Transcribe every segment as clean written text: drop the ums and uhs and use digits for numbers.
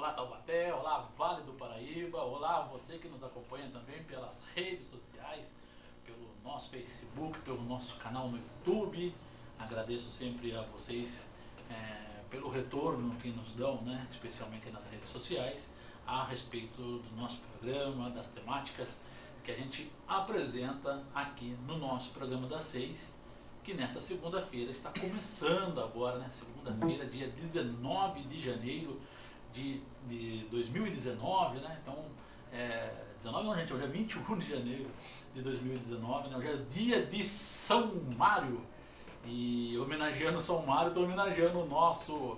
Olá Taubaté, olá Vale do Paraíba, olá você que nos acompanha também pelas redes sociais, pelo nosso Facebook, pelo nosso canal no YouTube. Agradeço sempre a vocês pelo retorno que nos dão, né, especialmente nas redes sociais, a respeito do nosso programa, das temáticas que a gente apresenta aqui no nosso programa das 6, que nesta segunda-feira está começando agora, né? Segunda-feira, dia 19 de janeiro de 2019, né? Então, 19 não, gente, hoje é 21 de janeiro de 2019, né? Hoje é dia de São Mário, e homenageando São Mário, estou homenageando o nosso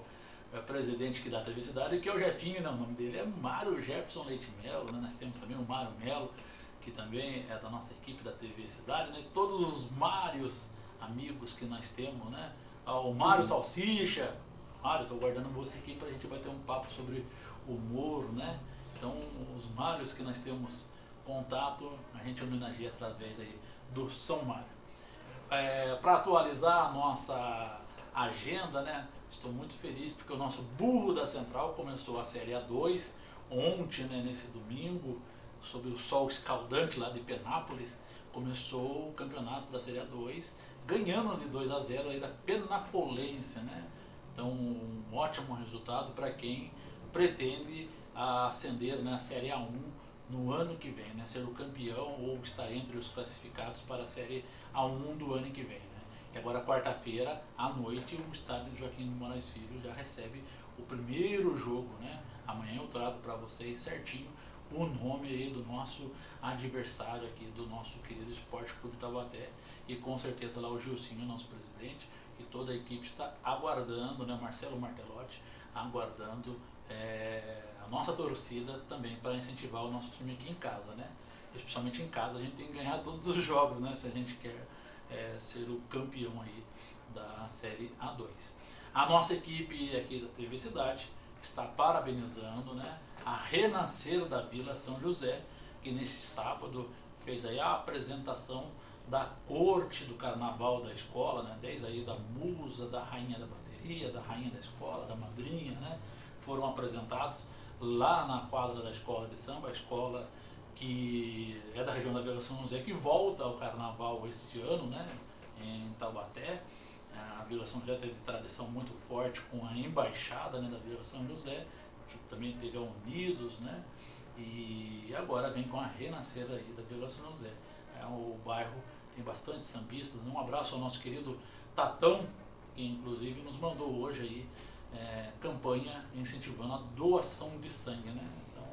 presidente aqui da TV Cidade, que é o Jefinho, né? O nome dele é Mário Jefferson Leite Melo, né? Nós temos também o Mário Melo, que também é da nossa equipe da TV Cidade, né? Todos os Mários amigos que nós temos, né? O Mário Salsicha. Mário, estou guardando você aqui para a gente bater um papo sobre humor, né? Então, os Mários que nós temos contato, a gente homenageia através aí do São Mário. Para atualizar a nossa agenda, né? Estou muito feliz porque o nosso Burro da Central começou a Série A2 ontem, né? Nesse domingo, sob o sol escaldante lá de Penápolis, começou o campeonato da Série A2, ganhando de 2-0 aí da Penapolense, né? Então, um ótimo resultado para quem pretende ascender na Série A1 no ano que vem, né? Ser o campeão ou estar entre os classificados para a Série A1 do ano que vem, né? E agora, quarta-feira, à noite, o estádio de Joaquim de Moraes Filho já recebe o primeiro jogo, né? Amanhã eu trago para vocês certinho o nome aí do nosso adversário aqui, do nosso querido Esporte Clube Taubaté, e com certeza lá o Gilcinho, nosso presidente, e toda a equipe está aguardando, né, Marcelo Martelotti, aguardando a nossa torcida também para incentivar o nosso time aqui em casa, né? Especialmente em casa a gente tem que ganhar todos os jogos, né, se a gente quer ser o campeão aí da Série A2. A nossa equipe aqui da TV Cidade está parabenizando, né, a Renascer da Vila São José, que neste sábado fez aí a apresentação da corte do carnaval da escola, né, desde aí da musa, da rainha da bateria, da rainha da escola, da madrinha, né, foram apresentados lá na quadra da escola de samba, a escola que é da região da Vila São José, que volta ao carnaval esse ano, né, em Taubaté. A Vila São José teve tradição muito forte com a embaixada, né, da Vila São José, também teve a Unidos, né, e agora vem com a Renascer aí da Vila São José. O bairro tem bastante sambistas. Um abraço ao nosso querido Tatão, que inclusive nos mandou hoje aí campanha incentivando a doação de sangue, né? Então,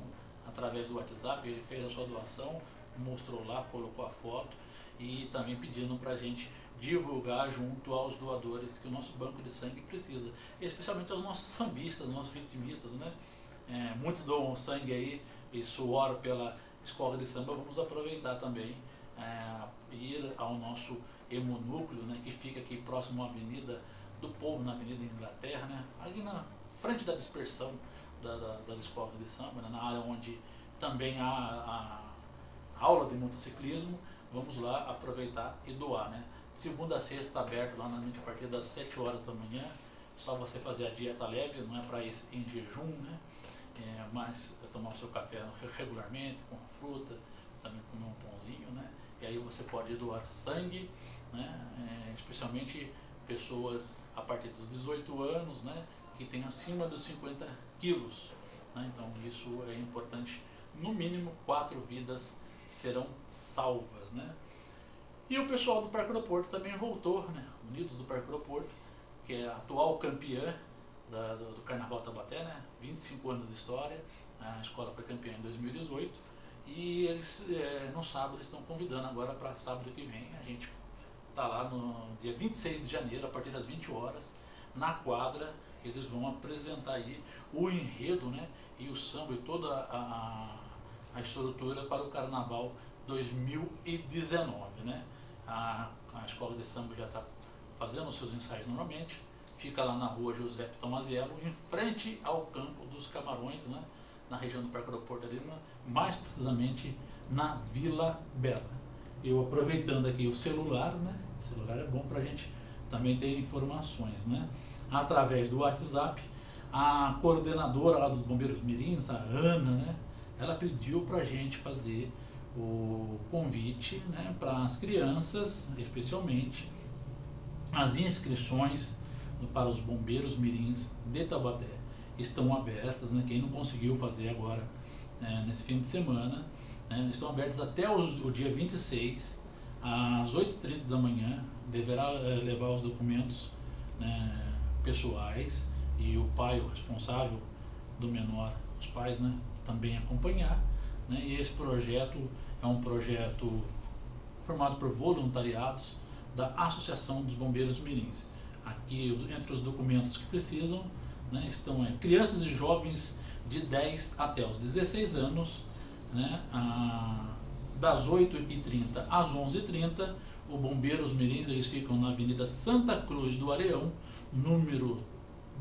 através do WhatsApp, ele fez a sua doação, mostrou lá, colocou a foto e também pedindo para a gente divulgar junto aos doadores que o nosso banco de sangue precisa, especialmente aos nossos sambistas, nossos ritmistas, né? Muitos doam sangue aí e suor pela escola de samba. Vamos aproveitar também ir ao nosso hemonúcleo, né, que fica aqui próximo à Avenida do Povo, na Avenida Inglaterra, né, ali na frente da dispersão das escolas de samba, né, na área onde também há a aula de motociclismo. Vamos lá aproveitar e doar, né? Segunda a sexta aberto lá na noite a partir das 7 horas da manhã. Só você fazer a dieta leve, não é para ir em jejum, né? Mas tomar o seu café regularmente, com a fruta, também comer um pãozinho, né? E aí você pode doar sangue, né? Especialmente pessoas a partir dos 18 anos, né? Que tem acima dos 50 quilos, né? Então isso é importante. No mínimo 4 vidas serão salvas, né? E o pessoal do Parque do Porto também voltou, né? Unidos do Parque do Porto, que é a atual campeã do Carnaval Taubaté, né? 25 anos de história. A escola foi campeã em 2018 e eles no sábado estão convidando agora para sábado que vem. A gente está lá no dia 26 de janeiro, a partir das 20 horas, na quadra. Eles vão apresentar aí o enredo, né? E o samba e toda a estrutura para o Carnaval 2019, né? A escola de samba já está fazendo os seus ensaios normalmente. Fica lá na rua José Tomaziello, em frente ao Campo dos Camarões, né? Na região do Parque do Porto, ali, mais precisamente na Vila Bela. Eu aproveitando aqui o celular, né? O celular é bom para a gente também ter informações, né? Através do WhatsApp, a coordenadora lá dos Bombeiros Mirins, a Ana, né, ela pediu para a gente fazer o convite, né, para as crianças, especialmente, as inscrições para os Bombeiros Mirins de Taubaté estão abertas, né, quem não conseguiu fazer agora nesse fim de semana, né, estão abertas até o dia 26, às 8h30 da manhã, deverá levar os documentos, né, pessoais, e o pai, o responsável do menor, os pais, né, também acompanhar, né, e esse projeto é um projeto formado por voluntariados da Associação dos Bombeiros Mirins. Aqui, entre os documentos que precisam, né, estão crianças e jovens de 10 até os 16 anos, né, das 8h30 às 11h30, o Bombeiros Mirins, eles ficam na Avenida Santa Cruz do Areão, número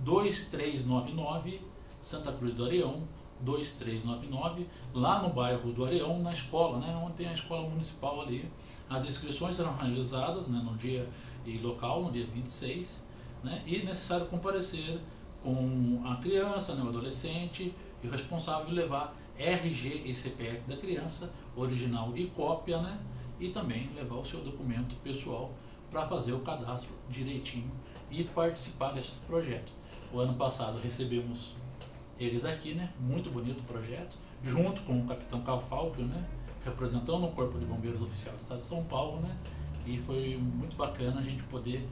2399, Santa Cruz do Areão, 2399, lá no bairro do Areão, na escola, né, onde tem a escola municipal ali. As inscrições serão realizadas, né, no dia e local, no dia 26, né, e necessário comparecer com a criança, né, o adolescente, e o responsável levar RG e CPF da criança, original e cópia, né, e também levar o seu documento pessoal para fazer o cadastro direitinho e participar desse projeto. O ano passado recebemos eles aqui, né, muito bonito o projeto, junto com o capitão Calfalco, né, representando o Corpo de Bombeiros Oficial do Estado de São Paulo, né, e foi muito bacana a gente poder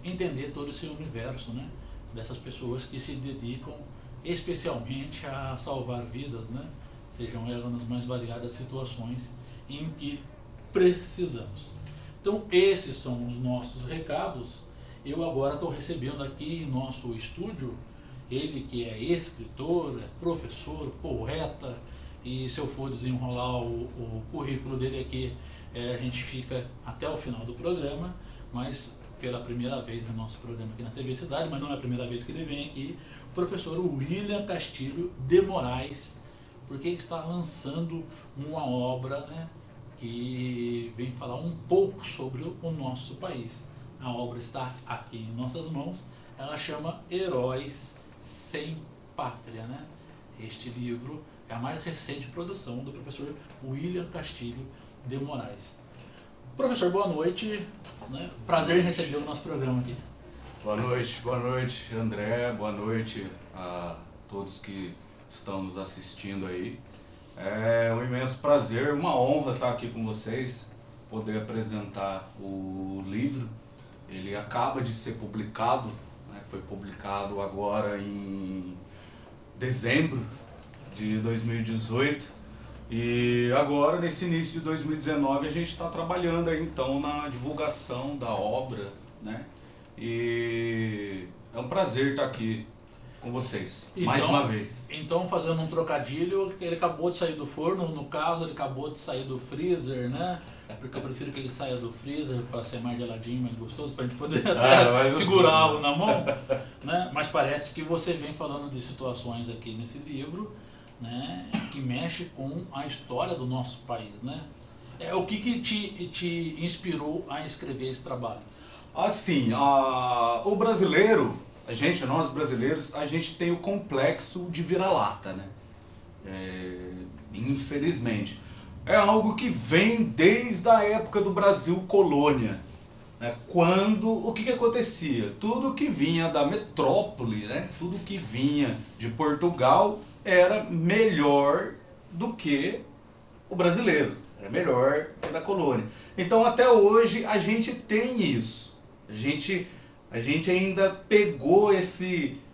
entender todo esse universo, né, dessas pessoas que se dedicam especialmente a salvar vidas, né, sejam elas nas mais variadas situações em que precisamos. Então esses são os nossos recados. Eu agora estou recebendo aqui em nosso estúdio ele que é escritor, é professor, poeta, e se eu for desenrolar o currículo dele aqui, a gente fica até o final do programa, mas pela primeira vez no nosso programa aqui na TV Cidade, mas não é a primeira vez que ele vem aqui, o professor William Castilho de Moraes, porque ele está lançando uma obra, né, que vem falar um pouco sobre o nosso país. A obra está aqui em nossas mãos, ela chama Heróis Sem Pátria, né? Este livro é a mais recente produção do professor William Castilho de Moraes. Professor, boa noite, né? Prazer em receber o nosso programa aqui. Boa noite André, boa noite a todos que estão nos assistindo aí. É um imenso prazer, uma honra estar aqui com vocês, poder apresentar o livro. Ele acaba de ser publicado, né? Foi publicado agora em dezembro de 2018 e agora nesse início de 2019 a gente está trabalhando aí então na divulgação da obra, né? E é um prazer estar aqui com vocês, então, mais uma vez. Então, fazendo um trocadilho, ele acabou de sair do forno, no caso ele acabou de sair do freezer, né? Porque eu prefiro que ele saia do freezer para ser mais geladinho, mais gostoso, para a gente poder segurá-lo na mão, né? Mas parece que você vem falando de situações aqui nesse livro, né, que mexe com a história do nosso país, né? O que te inspirou a escrever esse trabalho? Assim, o brasileiro, nós brasileiros, a gente tem o complexo de vira-lata, né? Infelizmente. É algo que vem desde a época do Brasil colônia, né? Quando, o que acontecia? Tudo que vinha da metrópole, né? Tudo que vinha de Portugal era melhor do que o brasileiro, era melhor que da colônia. Então até hoje a gente tem isso, a gente ainda pegou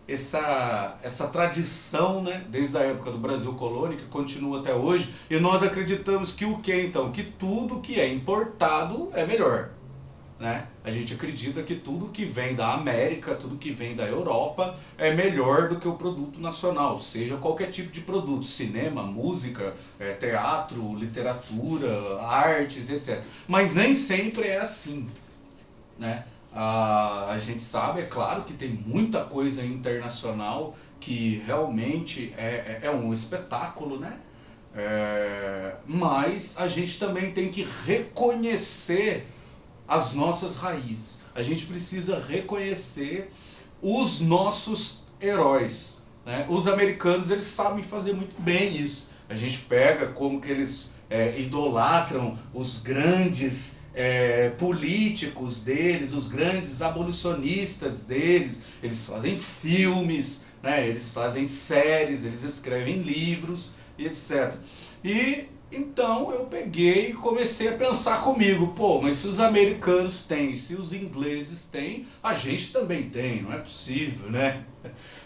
essa tradição, né, desde a época do Brasil colônia, que continua até hoje, e nós acreditamos que o que então? Que tudo que é importado é melhor, né? A gente acredita que tudo que vem da América, tudo que vem da Europa é melhor do que o produto nacional, seja qualquer tipo de produto, cinema, música, teatro, literatura, artes, etc. Mas nem sempre é assim, né? A gente sabe, é claro que tem muita coisa internacional que realmente é um espetáculo, né? Mas a gente também tem que reconhecer as nossas raízes. A gente precisa reconhecer os nossos heróis. né? Os americanos, eles sabem fazer muito bem isso. A gente pega como que eles idolatram os grandes políticos deles, os grandes abolicionistas deles. Eles fazem filmes, né? Eles fazem séries, eles escrevem livros e etc. E então eu peguei e comecei a pensar comigo, pô, mas se os americanos têm, se os ingleses têm, a gente também tem, não é possível, né?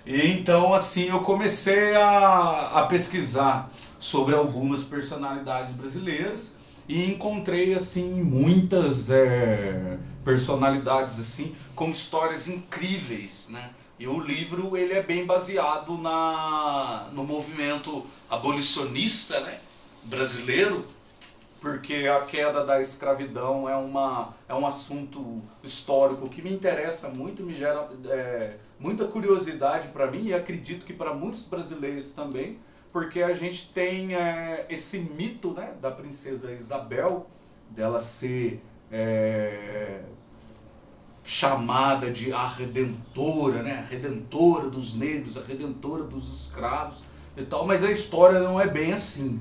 E então assim eu comecei a pesquisar sobre algumas personalidades brasileiras e encontrei assim muitas personalidades assim com histórias incríveis, né? E o livro ele é bem baseado no movimento abolicionista, né, brasileiro, porque a queda da escravidão é um assunto histórico que me interessa muito, me gera muita curiosidade para mim e acredito que para muitos brasileiros também, porque a gente tem esse mito, né, da princesa Isabel, dela ser chamada de a redentora, né, a redentora dos negros, a redentora dos escravos e tal, mas a história não é bem assim,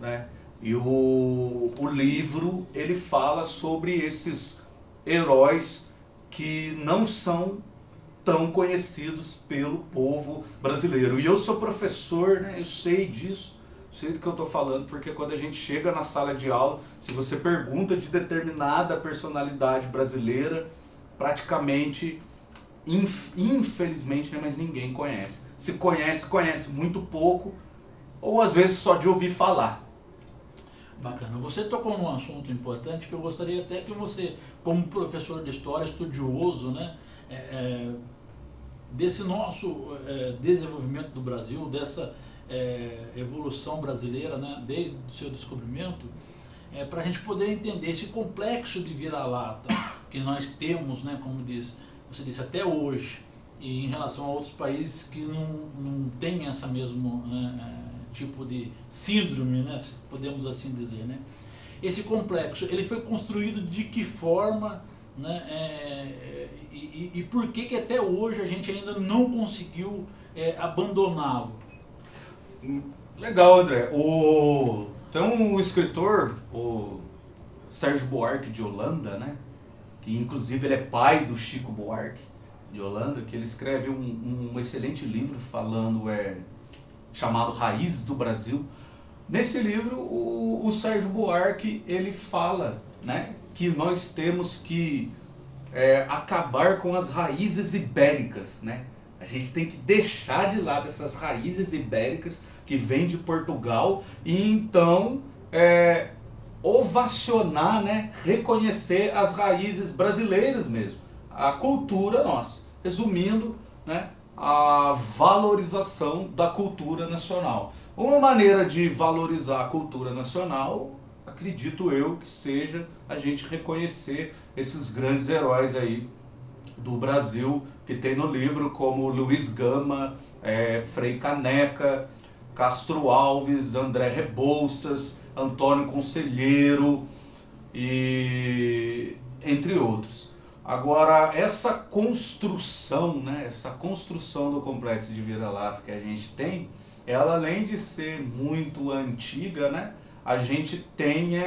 né? E o livro ele fala sobre esses heróis que não são tão conhecidos pelo povo brasileiro. E eu sou professor, né? Eu sei disso, sei do que eu estou falando, porque quando a gente chega na sala de aula, se você pergunta de determinada personalidade brasileira, praticamente, infelizmente, né, mas ninguém conhece. Se conhece, conhece muito pouco, ou às vezes só de ouvir falar. Bacana. Você tocou num assunto importante que eu gostaria até que você, como professor de história, estudioso, né, desse nosso desenvolvimento do Brasil, dessa evolução brasileira, né, desde o seu descobrimento, para a gente poder entender esse complexo de vira-lata que nós temos, né, como você disse, até hoje, e em relação a outros países que não têm essa mesmo, né, tipo de síndrome, né, se podemos assim dizer, né? Esse complexo, ele foi construído de que forma, né, e por que até hoje a gente ainda não conseguiu abandoná-lo? Legal, André. Tem um escritor, o Sérgio Buarque de Holanda, né, que inclusive ele é pai do Chico Buarque de Holanda, que ele escreve um excelente livro falando chamado Raízes do Brasil. Nesse livro, o Sérgio Buarque ele fala, né, que nós temos que acabar com as raízes ibéricas, né? A gente tem que deixar de lado essas raízes ibéricas que vêm de Portugal e então ovacionar, né, reconhecer as raízes brasileiras mesmo, a cultura nossa. Resumindo, né, a valorização da cultura nacional. Uma maneira de valorizar a cultura nacional, acredito eu, que seja a gente reconhecer esses grandes heróis aí do Brasil, que tem no livro, como Luiz Gama, Frei Caneca, Castro Alves, André Rebouças, Antônio Conselheiro, e entre outros. Agora, essa construção, né, essa construção do complexo de vira-lata que a gente tem, ela além de ser muito antiga, né, a gente tem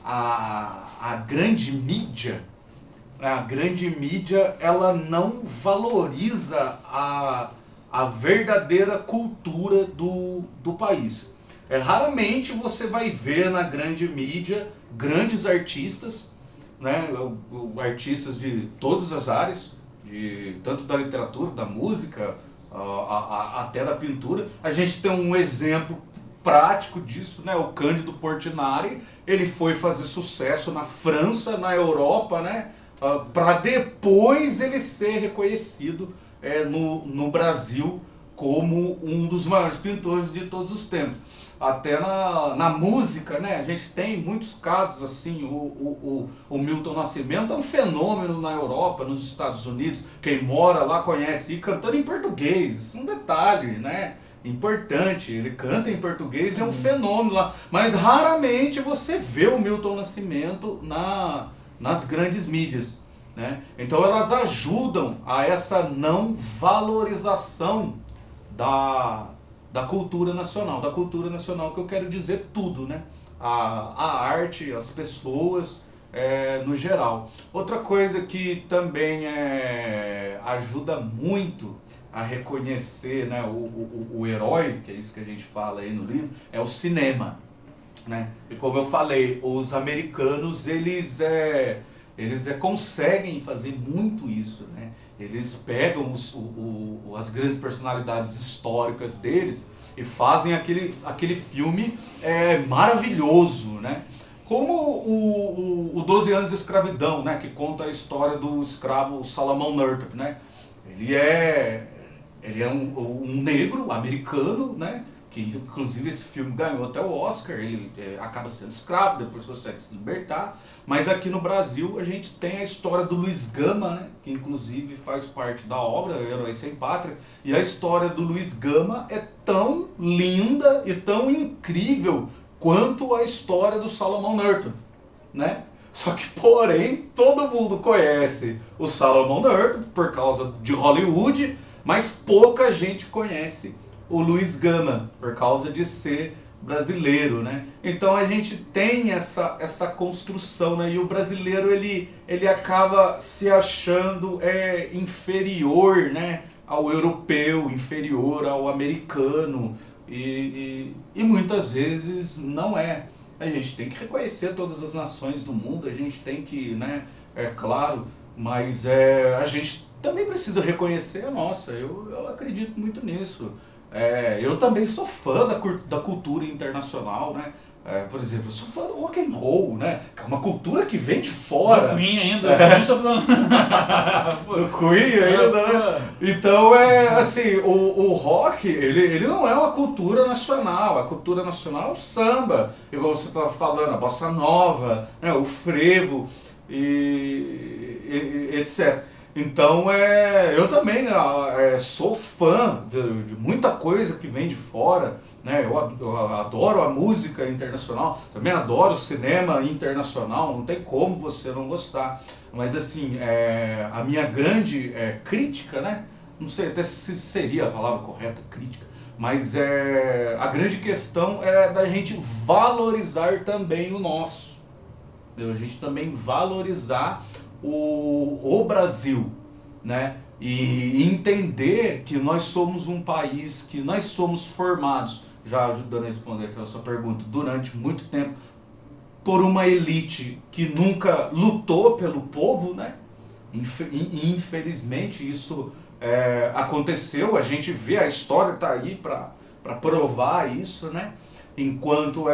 a grande mídia. A grande mídia ela não valoriza a verdadeira cultura do país. Raramente você vai ver na grande mídia grandes artistas, né, artistas de todas as áreas, tanto da literatura, da música, até da pintura. A gente tem um exemplo prático disso, né, o Cândido Portinari. Ele foi fazer sucesso na França, na Europa, né, para depois ele ser reconhecido no Brasil como um dos maiores pintores de todos os tempos. Até na música, né, a gente tem muitos casos assim, o Milton Nascimento é um fenômeno na Europa, nos Estados Unidos, quem mora lá conhece, e cantando em português, um detalhe, né, importante, ele canta em português, é um fenômeno lá, mas raramente você vê o Milton Nascimento nas grandes mídias, né? Então elas ajudam a essa não valorização da cultura nacional. Da cultura nacional que eu quero dizer tudo, né? A arte, as pessoas, no geral. Outra coisa que também ajuda muito a reconhecer, né, o herói, que é isso que a gente fala aí no livro, é o cinema, né? E como eu falei, os americanos, eles conseguem fazer muito isso, né? Eles pegam as grandes personalidades históricas deles e fazem aquele filme maravilhoso, né? Como o 12 anos de escravidão, né? Que conta a história do escravo Salomão Northup, né? Ele é um negro americano, né? Que inclusive esse filme ganhou até o Oscar. Ele acaba sendo escravo, depois consegue se libertar. Mas aqui no Brasil a gente tem a história do Luiz Gama, né? Que inclusive faz parte da obra Heróis Sem Pátria. E a história do Luiz Gama é tão linda e tão incrível quanto a história do Salomão Northup, né? Só que, porém, todo mundo conhece o Salomão Northup por causa de Hollywood, mas pouca gente conhece o Luiz Gama por causa de ser brasileiro, né? Então a gente tem essa construção, né? E o brasileiro ele acaba se achando inferior, né? Ao europeu, inferior ao americano e muitas vezes não é. A gente tem que reconhecer todas as nações do mundo, a gente tem que, né? É claro, mas a gente também precisa reconhecer a nossa. Eu acredito muito nisso. Eu também sou fã da cultura internacional, né? Por exemplo, eu sou fã do rock and roll, né? Que é uma cultura que vem de fora. Do Queen ainda, do Queen ainda, né? Então assim, o rock, ele não é uma cultura nacional. A cultura nacional é o samba, igual você estava falando, a bossa nova, né? O frevo e etc. Então eu também sou fã de muita coisa que vem de fora, né? Eu adoro a música internacional, também adoro o cinema internacional, não tem como você não gostar. Mas assim, a minha grande crítica, né? Não sei até se seria a palavra correta, crítica, mas a grande questão é da gente valorizar também o nosso. A gente também valorizar o Brasil, né? E entender que nós somos um país, que nós somos formados, já ajudando a responder aquela sua pergunta, durante muito tempo, por uma elite que nunca lutou pelo povo, né? Infelizmente isso aconteceu, a gente vê, a história está aí para provar isso, né? Enquanto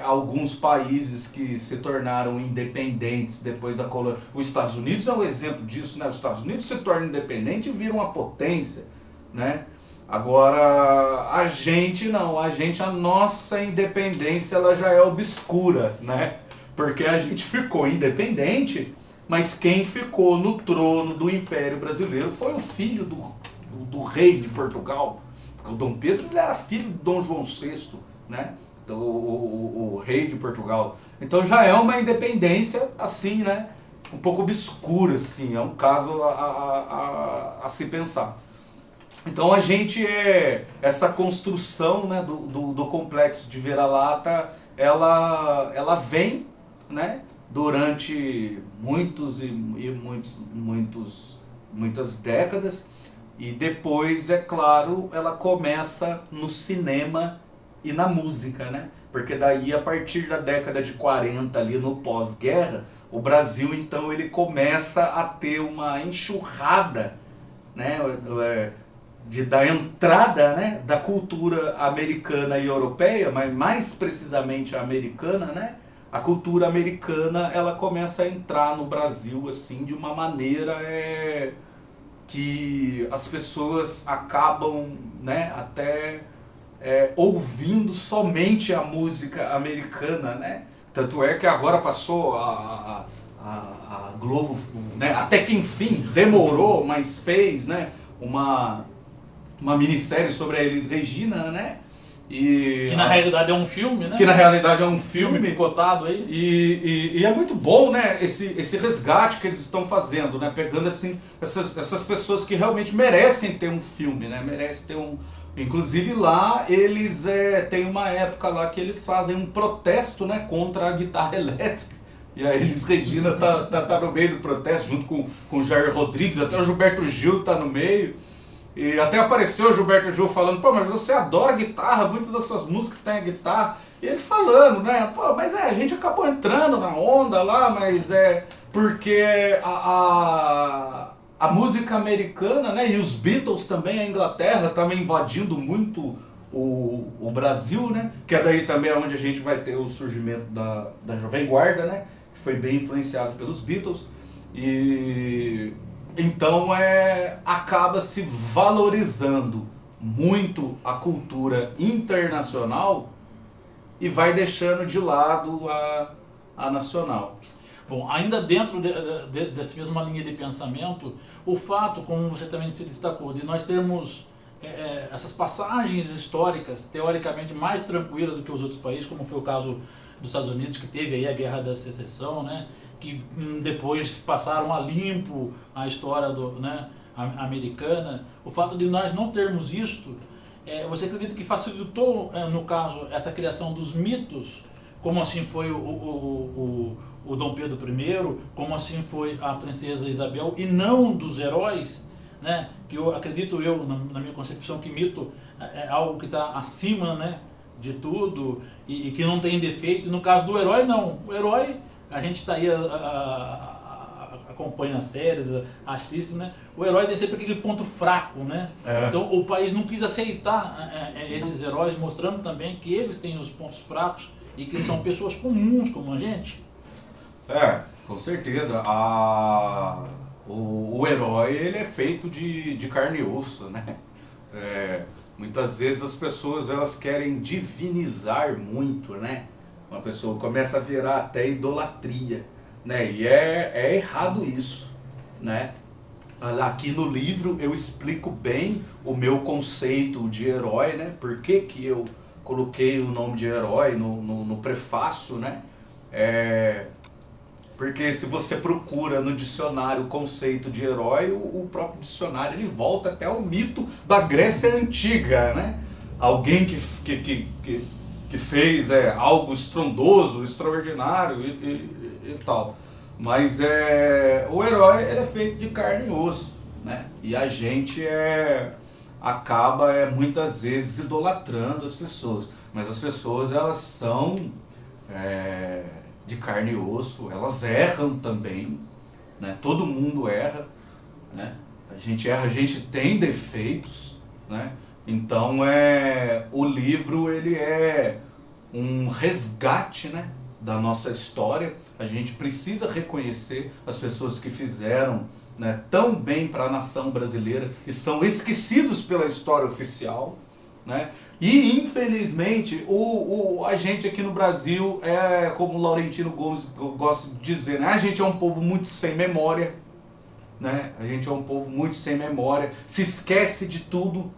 alguns países que se tornaram independentes depois da colônia. Os Estados Unidos é um exemplo disso, né? Os Estados Unidos se tornam independentes e viram uma potência, né? Agora, a gente não, a nossa independência ela já é obscura, né? Porque a gente ficou independente, mas quem ficou no trono do Império Brasileiro foi o filho do rei de Portugal. Porque o Dom Pedro ele era filho de Dom João VI, né? O rei de Portugal. Então já é uma independência assim, né? Um pouco obscura, assim, é um caso a se pensar. Então a gente essa construção, né, do complexo de Vira-Lata, ela vem, né, durante muitas décadas, e depois, é claro, ela começa no cinema e na música, né? Porque daí, a partir da década de 40, ali no pós-guerra, o Brasil, então, ele começa a ter uma enxurrada, né? Da entrada, né? Da cultura americana e europeia, mas mais precisamente a americana, né? A cultura americana, ela começa a entrar no Brasil, assim, de uma maneira que as pessoas acabam, né? Até ouvindo somente a música americana, né? Tanto é que agora passou a Globo, né? Até que enfim, demorou, mas fez, né? Uma minissérie sobre a Elis Regina, né? Que na realidade é um filme, né? Que na realidade é um filme picotado aí. E é muito bom, né? Esse resgate que eles estão fazendo, né? Pegando assim essas pessoas que realmente merecem ter um filme, né? Merecem ter Inclusive lá eles tem uma época lá que eles fazem um protesto, né, contra a guitarra elétrica. E aí Elis Regina tá no meio do protesto junto com o Jair Rodrigues, até o Gilberto Gil tá no meio. E até apareceu o Gilberto Gil falando, pô, mas você adora guitarra, muitas das suas músicas têm a guitarra. E ele falando, né, pô, mas a gente acabou entrando na onda lá, mas porque a música americana, né, e os Beatles também, a Inglaterra, estavam invadindo muito o Brasil, né, que é daí também onde a gente vai ter o surgimento da Jovem Guarda, né, que foi bem influenciado pelos Beatles. E então acaba se valorizando muito a cultura internacional e vai deixando de lado a nacional. Bom, ainda dentro dessa mesma linha de pensamento, o fato, como você também se destacou, de nós termos essas passagens históricas teoricamente mais tranquilas do que os outros países, como foi o caso dos Estados Unidos, que teve aí a Guerra da Secessão, né, que depois passaram a limpo a história americana. O fato de nós não termos isto, você acredita que facilitou, no caso, essa criação dos mitos, como assim foi o Dom Pedro I, como assim foi a Princesa Isabel, e não dos heróis, né? Que eu acredito, na minha concepção, que mito é algo que está acima, né, de tudo e que não tem defeito. No caso do herói, não. O herói, a gente está aí, acompanha as séries, assiste, né? O herói tem sempre aquele ponto fraco, né? Então o país não quis aceitar esses heróis, mostrando também que eles têm os pontos fracos e que são pessoas comuns como a gente. Com certeza. O herói, ele é feito de carne e osso, né? Muitas vezes as pessoas, elas querem divinizar muito, né? Uma pessoa começa a virar até idolatria, né? E é errado isso, né? Aqui no livro eu explico bem o meu conceito de herói, né? Por que eu coloquei o nome de herói no prefácio, né? Porque se você procura no dicionário o conceito de herói, o próprio dicionário ele volta até ao mito da Grécia Antiga, né? Alguém que fez algo estrondoso, extraordinário e tal. Mas o herói ele é feito de carne e osso, né? E a gente acaba muitas vezes idolatrando as pessoas. Mas as pessoas, elas são de carne e osso, elas erram também, né? Todo mundo erra, né? A gente erra, a gente tem defeitos, né? Então o livro ele é um resgate, né, da nossa história. A gente precisa reconhecer as pessoas que fizeram, né, tão bem para a nação brasileira e são esquecidos pela história oficial, né? E infelizmente a gente aqui no Brasil como o Laurentino Gomes gosta de dizer, né? A gente é um povo muito sem memória, né? A gente é um povo muito sem memória, se esquece de tudo,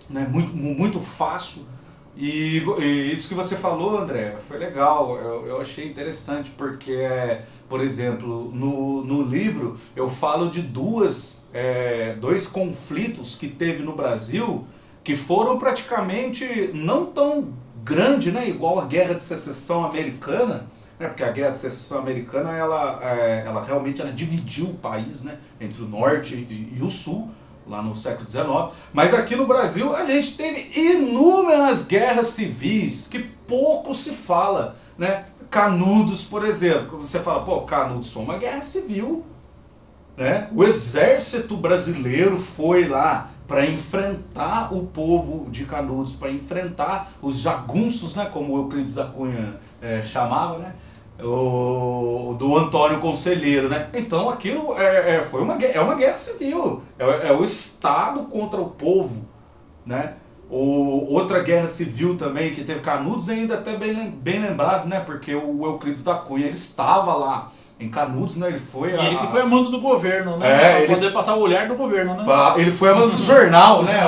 né? Muito fácil. E isso que você falou, André, foi legal, eu achei interessante, porque, por exemplo, no livro eu falo de dois conflitos que teve no Brasil, que foram praticamente não tão grandes, né, igual a Guerra de Secessão Americana, né, porque a Guerra de Secessão Americana ela realmente dividiu o país, né, entre o norte e o sul, lá no século XIX, mas aqui no Brasil a gente teve inúmeras guerras civis que pouco se fala, né? Canudos, por exemplo, quando você fala, pô, Canudos foi uma guerra civil, né? O exército brasileiro foi lá para enfrentar o povo de Canudos, para enfrentar os jagunços, né? Como o Euclides da Cunha chamava, né? Do Antônio Conselheiro, né? Então aquilo foi uma guerra civil, é o Estado contra o povo, né? Outra guerra civil também que teve Canudos, ainda até bem lembrado, né? Porque o Euclides da Cunha ele estava lá em Canudos, né? Ele foi ele que foi amando do governo, né? Para poder passar o olhar do governo, né? Ele foi amando do jornal, né?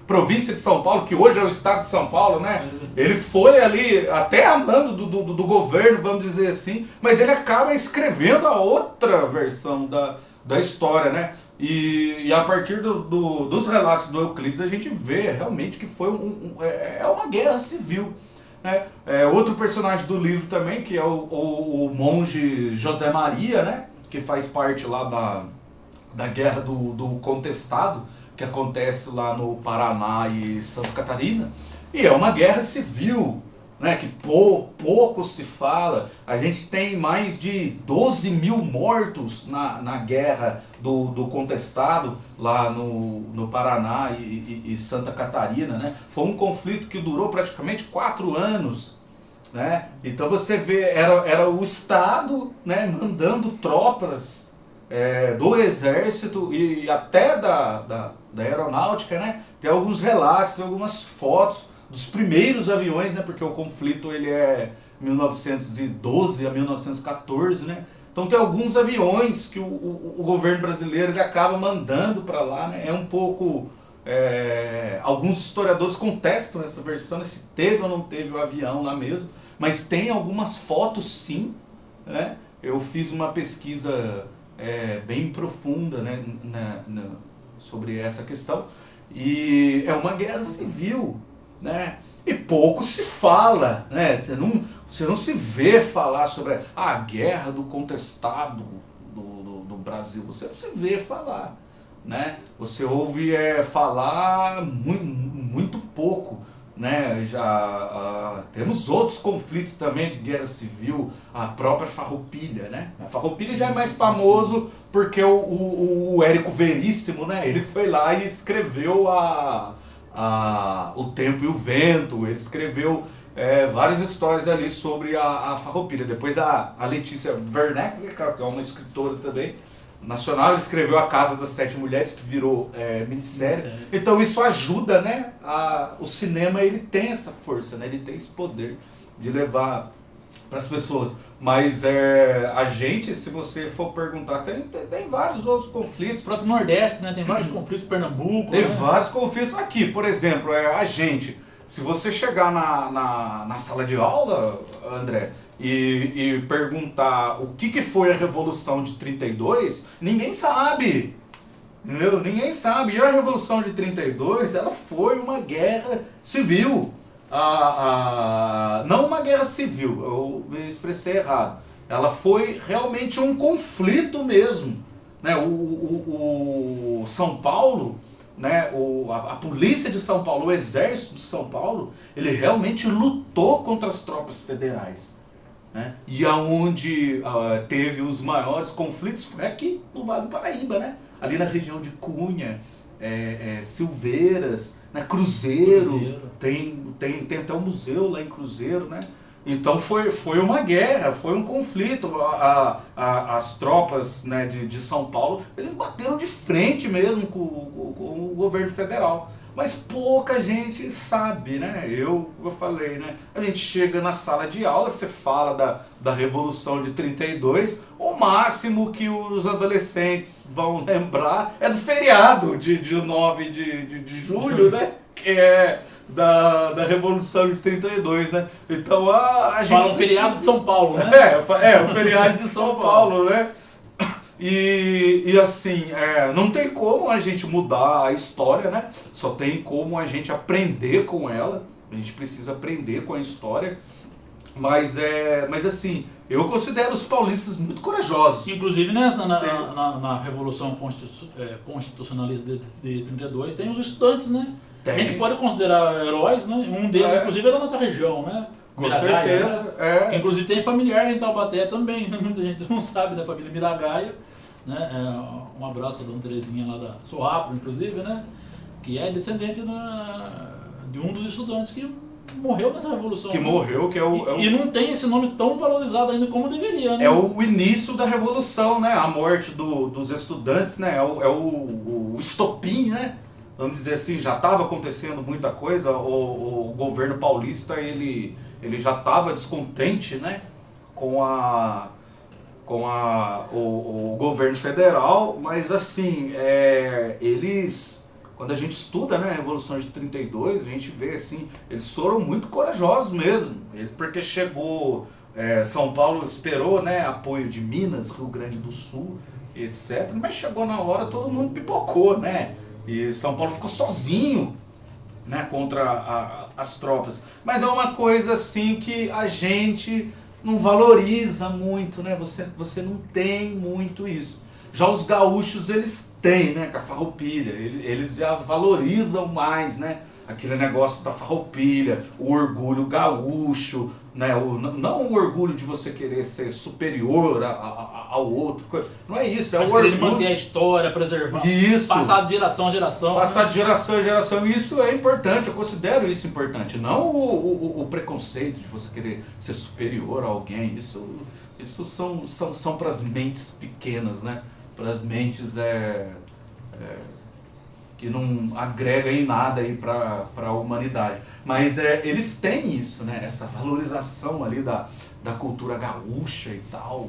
Província de São Paulo, que hoje é o estado de São Paulo, né? Ele foi ali até amando do governo, vamos dizer assim, mas ele acaba escrevendo a outra versão da história, né? E a partir dos relatos do Euclides a gente vê realmente que foi uma guerra civil. Né? Outro personagem do livro também, que é o monge José Maria, né? Que faz parte lá da guerra do Contestado, que acontece lá no Paraná e Santa Catarina. E é uma guerra civil, né, que pouco se fala. A gente tem mais de 12 mil mortos na guerra do Contestado, lá no Paraná e Santa Catarina. Né? Foi um conflito que durou praticamente 4 anos. Né? Então você vê, era o Estado, né, mandando tropas do Exército e até da Aeronáutica. Né? Tem alguns relatos, tem algumas fotos dos primeiros aviões, né, porque o conflito ele é 1912 a 1914, né? Então tem alguns aviões que o governo brasileiro ele acaba mandando para lá, né? É um pouco... alguns historiadores contestam essa versão, se teve ou não teve o avião lá mesmo, mas tem algumas fotos sim, né? Eu fiz uma pesquisa bem profunda, né, sobre essa questão, e é uma guerra civil, né? E pouco se fala, né? Você não se vê falar sobre a guerra do Contestado do Brasil, você não se vê falar, né? Você ouve falar muito pouco, né? Já temos outros conflitos também de guerra civil, a própria Farroupilha, né? A Farroupilha já é mais famoso porque o Érico Veríssimo, né? Ele foi lá e escreveu O Tempo e o Vento, ele escreveu várias histórias ali sobre a Farroupilha. Depois a Letícia Werneck, que é uma escritora também nacional, ela escreveu A Casa das Sete Mulheres, que virou minissérie. Então isso ajuda, né? O cinema ele tem essa força, né? Ele tem esse poder de levar para as pessoas. Mas a gente, se você for perguntar, tem vários outros conflitos. O próprio Nordeste, né? Tem vários conflitos, Pernambuco. Tem né? vários conflitos aqui, por exemplo, a gente. Se você chegar na sala de aula, André, e perguntar o que foi a Revolução de 32, ninguém sabe. Entendeu? Ninguém sabe. E a Revolução de 32, ela foi uma guerra civil. Não uma guerra civil, eu me expressei errado. Ela foi realmente um conflito mesmo. Né? O São Paulo, né? A polícia de São Paulo, o exército de São Paulo, ele realmente lutou contra as tropas federais. Né? E aonde teve os maiores conflitos foi aqui no Vale do Paraíba, né? Ali na região de Cunha, Silveiras, né? Cruzeiro. Tem até um museu lá em Cruzeiro, né? Então foi uma guerra, foi um conflito. As tropas, né, de São Paulo, eles bateram de frente mesmo com o governo federal. Mas pouca gente sabe, né? Eu falei, né? A gente chega na sala de aula, você fala da Revolução de 32, o máximo que os adolescentes vão lembrar é do feriado de 9 de julho, né? Que é da Revolução de 32, né? Então a gente... Fala o feriado de São Paulo, né? O feriado de São Paulo, né? E assim, não tem como a gente mudar a história, né? Só tem como a gente aprender com ela. A gente precisa aprender com a história. Mas assim, eu considero os paulistas muito corajosos. Inclusive, né, na Revolução Constitucionalista de 32 tem os estudantes, né? A gente pode considerar heróis, né? Um deles, inclusive, é da nossa região, né? Com Miragaia, certeza, né? Que, inclusive tem familiar em Taubaté também, muita gente não sabe da família Miragaia, né? Um abraço a Dona Terezinha lá da Sorrapo, inclusive, né? Que é descendente de um dos estudantes que morreu nessa revolução. Que morreu, que E não tem esse nome tão valorizado ainda como deveria, né? É o início da revolução, né? A morte dos estudantes, né? É o estopim, né? Vamos dizer assim, já estava acontecendo muita coisa, o governo paulista ele já estava descontente, né, com o governo federal, mas assim, eles, quando a gente estuda, né, a Revolução de 32, a gente vê assim, eles foram muito corajosos mesmo, porque chegou, São Paulo esperou, né, apoio de Minas, Rio Grande do Sul, etc. Mas chegou na hora, todo mundo pipocou, né? E São Paulo ficou sozinho, né, contra as tropas. Mas é uma coisa assim que a gente não valoriza muito, né? Você não tem muito isso. Já os gaúchos, eles têm, né, com a farroupilha, eles já valorizam mais, né? Aquele negócio da farroupilha, o orgulho gaúcho, né? Não o orgulho de você querer ser superior ao outro, não é isso, é mas o orgulho. manter a história, preservar, Isso. passar de geração a geração. Passar de geração em geração, isso é importante, eu considero isso importante, não o preconceito de você querer ser superior a alguém, isso são para as mentes pequenas, né? Para as mentes que não agrega em nada aí para a humanidade. Mas eles têm isso, né? Essa valorização ali da cultura gaúcha e tal.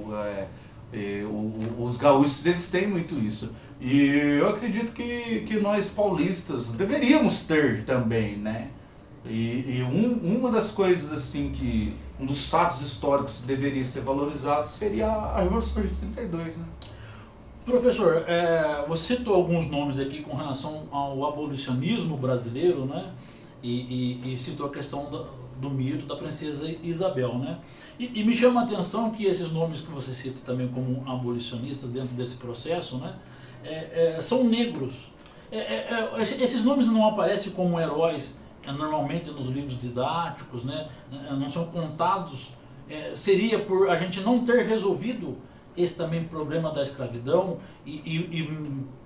Os gaúchos, eles têm muito isso. E eu acredito que nós paulistas deveríamos ter também, né? E uma das coisas assim que... Um dos fatos históricos que deveria ser valorizado seria a Revolução de 32, né? Professor, você citou alguns nomes aqui com relação ao abolicionismo brasileiro, né? E citou a questão do mito da princesa Isabel, né? E me chama a atenção que esses nomes que você cita também como abolicionistas dentro desse processo, né? São negros. Esses nomes não aparecem como heróis normalmente nos livros didáticos, né? Não são contados. Seria por a gente não ter resolvido esse também problema da escravidão e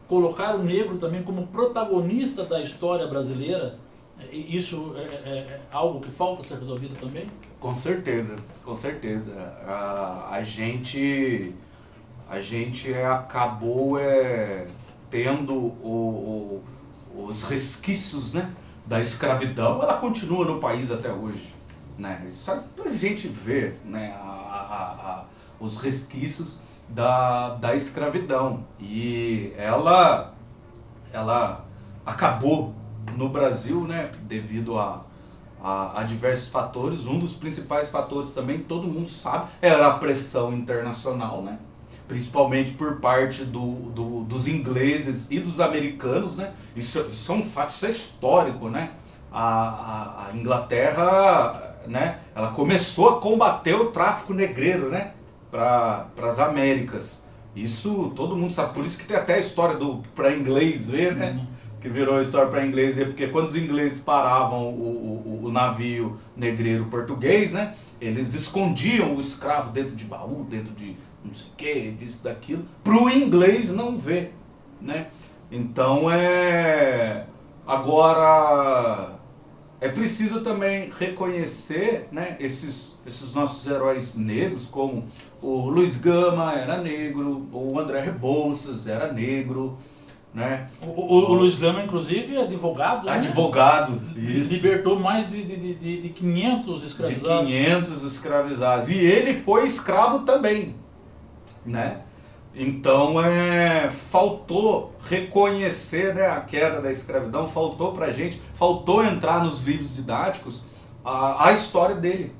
colocar o negro também como protagonista da história brasileira. Isso é algo que falta ser resolvido também? Com certeza, com certeza. A gente acabou tendo os resquícios, né, da escravidão. Ela continua no país até hoje, né? Só a gente vê, né, os resquícios da escravidão. E ela acabou no Brasil, né, devido a diversos fatores. Um dos principais fatores também, todo mundo sabe, era a pressão internacional, né? Principalmente por parte dos ingleses e dos americanos, né? Isso é um fato, isso é histórico, né? A Inglaterra, né, ela começou a combater o tráfico negreiro, né, para as Américas. Isso todo mundo sabe, por isso que tem até a história do para inglês ver, né? Que virou a história para inglês ver, porque quando os ingleses paravam o navio negreiro português, né, eles escondiam o escravo dentro de baú, dentro de não sei o que, disso, daquilo, para o inglês não ver, né? Então agora é preciso também reconhecer, né, esses nossos heróis negros, como o Luiz Gama era negro, o André Rebouças era negro, né? O Luiz Gama, inclusive, é advogado, né? Advogado, isso. Libertou mais de 500 escravizados. De 500 escravizados. E ele foi escravo também, né? Então faltou reconhecer, né, a queda da escravidão, faltou pra gente, faltou entrar nos livros didáticos a história dele.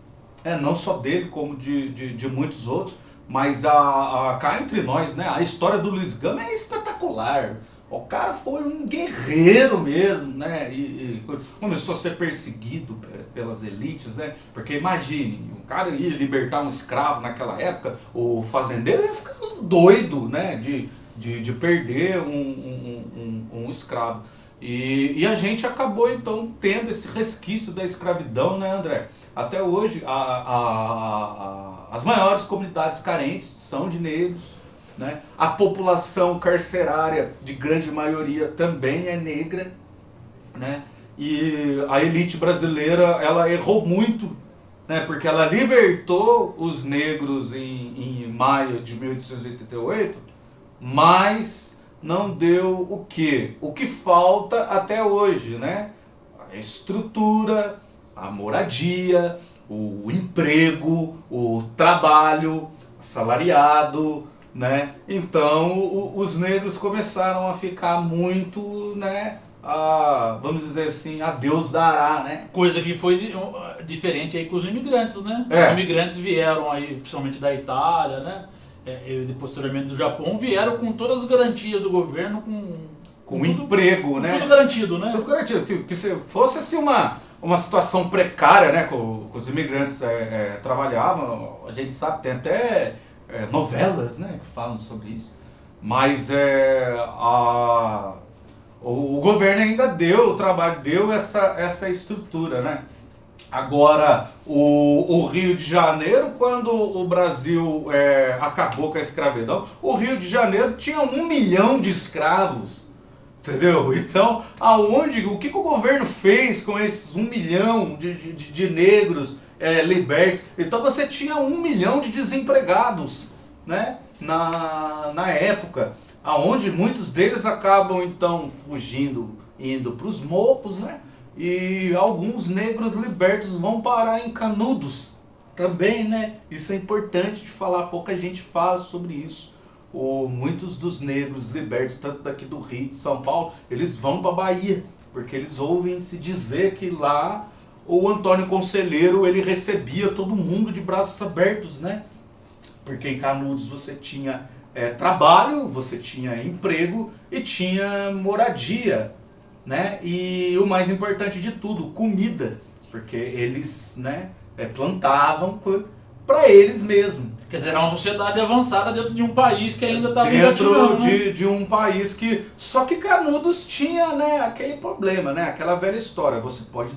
Não só dele, como de muitos outros, mas cá entre nós, né, a história do Luiz Gama é espetacular. O cara foi um guerreiro mesmo, né? E começou a ser perseguido pelas elites, né? Porque imagine, um cara ia libertar um escravo naquela época, o fazendeiro ia ficar doido, né? De perder um escravo. E a gente acabou então tendo esse resquício da escravidão, né, André? Até hoje as maiores comunidades carentes são de negros. Né? A população carcerária, de grande maioria, também é negra, né? E a elite brasileira, ela errou muito, né? Porque ela libertou os negros em maio de 1888, mas não deu o quê? O que falta até hoje, né? A estrutura, a moradia, o emprego, o trabalho assalariado, né? Então os negros começaram a ficar muito, né, vamos dizer assim, a Deus dará, né? Coisa que foi diferente aí com os imigrantes, né? Os imigrantes vieram aí, principalmente da Itália, né? e posteriormente do Japão, vieram com todas as garantias do governo, com tudo, emprego, né? Tudo garantido, né? Tudo garantido. Que se fosse assim uma situação precária, né? Com os imigrantes trabalhavam, a gente sabe, tem até novelas, né? Que falam sobre isso. Mas o governo ainda deu o trabalho, deu essa estrutura, né? Agora, o Rio de Janeiro, quando o Brasil acabou com a escravidão, o Rio de Janeiro tinha 1 milhão de escravos, entendeu? Então, o que o governo fez com esses 1 milhão de negros libertos? Então você tinha 1 milhão de desempregados, né? Na época, aonde muitos deles acabam então fugindo, indo para os morros, né? E alguns negros libertos vão parar em Canudos também, né? Isso é importante de falar, pouca gente fala sobre isso. Muitos dos negros libertos, tanto daqui do Rio, de São Paulo, eles vão para Bahia, porque eles ouvem se dizer que lá o Antônio Conselheiro, ele recebia todo mundo de braços abertos, né? Porque em Canudos você tinha trabalho, você tinha emprego e tinha moradia, né? E o mais importante de tudo, comida, porque eles, né, plantavam para eles mesmos. Quer dizer, era uma sociedade avançada dentro de um país que ainda estava dentro de um país que... Só que Canudos tinha, né, aquele problema, né, aquela velha história. Você pode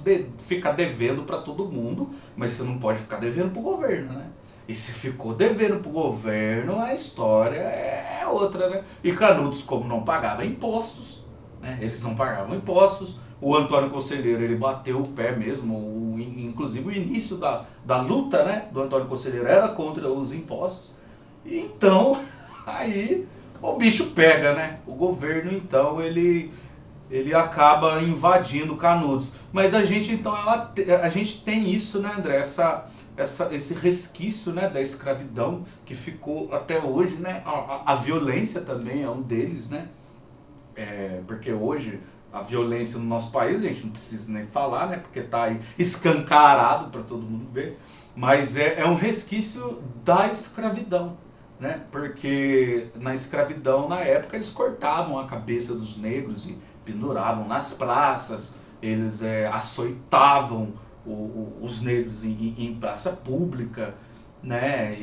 ficar devendo para todo mundo, mas você não pode ficar devendo para o governo, né? E se ficou devendo para o governo, a história é outra, né? E Canudos, como não pagava impostos, né, eles não pagavam impostos. O Antônio Conselheiro, ele bateu o pé mesmo, inclusive o início da luta, né, do Antônio Conselheiro era contra os impostos. E então, aí o bicho pega, né? O governo, então, ele acaba invadindo Canudos. Mas a gente, então, a gente tem isso, né, André? Esse resquício, né, da escravidão que ficou até hoje, né? A violência também é um deles, né? Porque hoje a violência no nosso país, a gente não precisa nem falar, né? Porque está aí escancarado para todo mundo ver. Mas é um resquício da escravidão, né? Porque na escravidão, na época, eles cortavam a cabeça dos negros e penduravam nas praças, eles açoitavam os negros em praça pública, né?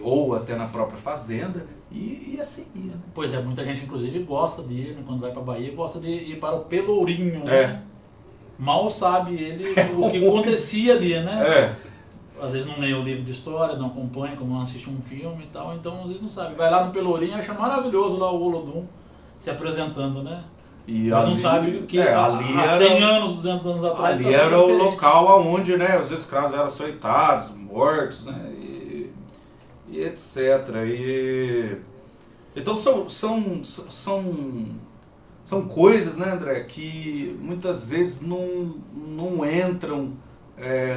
Ou até na própria fazenda. E assim ia, né? Pois é, muita gente inclusive gosta de ir, né, quando vai para Bahia, gosta de ir para o Pelourinho, né? Mal sabe ele o que acontecia ali, né? Às vezes não lê o livro de história, não acompanha, como não assiste um filme e tal, então às vezes não sabe. Vai lá no Pelourinho e acha maravilhoso lá o Olodum se apresentando, né? E mas ali, não sabe que ali há 100 anos, 200 anos atrás... Ali era o local onde, né, os escravos eram açoitados, mortos, né? E etc. Então são coisas, né, André, que muitas vezes não entram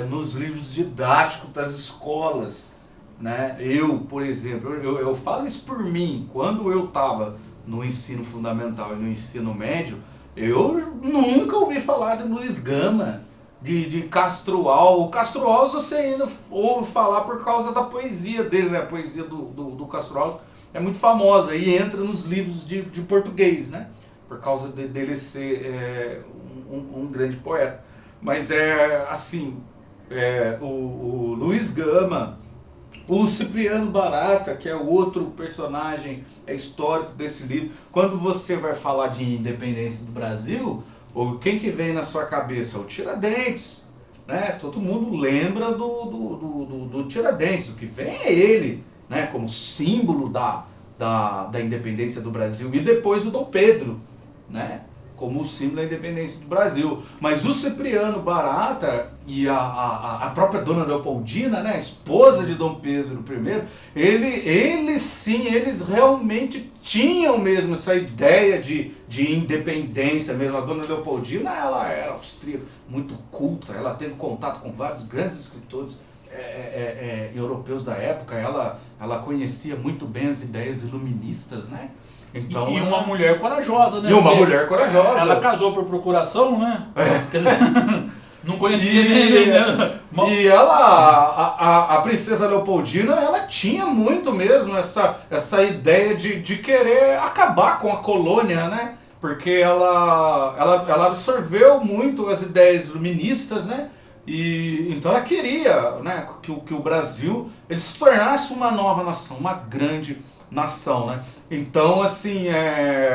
nos livros didáticos das escolas, né? Eu, por exemplo, eu falo isso por mim. Quando eu estava no ensino fundamental e no ensino médio, eu nunca ouvi falar de Luiz Gama, de Castro Alves. O Castro Alves você ainda ouve falar por causa da poesia dele, né? A poesia do Castro Alves é muito famosa e entra nos livros de português, né? Por causa dele ser um grande poeta. Mas o Luiz Gama, o Cipriano Barata, que é outro personagem histórico desse livro. Quando você vai falar de independência do Brasil, quem que vem na sua cabeça? O Tiradentes, né? Todo mundo lembra do Tiradentes. O que vem é ele, né? Como símbolo da independência do Brasil. E depois o Dom Pedro, né? Como o símbolo da independência do Brasil. Mas o Cipriano Barata e a própria Dona Leopoldina, né, a esposa de Dom Pedro I, eles realmente tinham mesmo essa ideia de independência mesmo. A Dona Leopoldina, ela era austríaca, muito culta, ela teve contato com vários grandes escritores europeus da época, ela conhecia muito bem as ideias iluministas, né? Então, e uma mulher corajosa, né? E uma mulher corajosa. Ela casou por procuração, né? Quer dizer... Não conhecia nem. E ela, a princesa Leopoldina, ela tinha muito mesmo essa ideia de querer acabar com a colônia, né? Porque ela absorveu muito as ideias iluministas, né? E então ela queria, né, que o Brasil ele se tornasse uma nova nação, uma grande nação, né? Então, assim,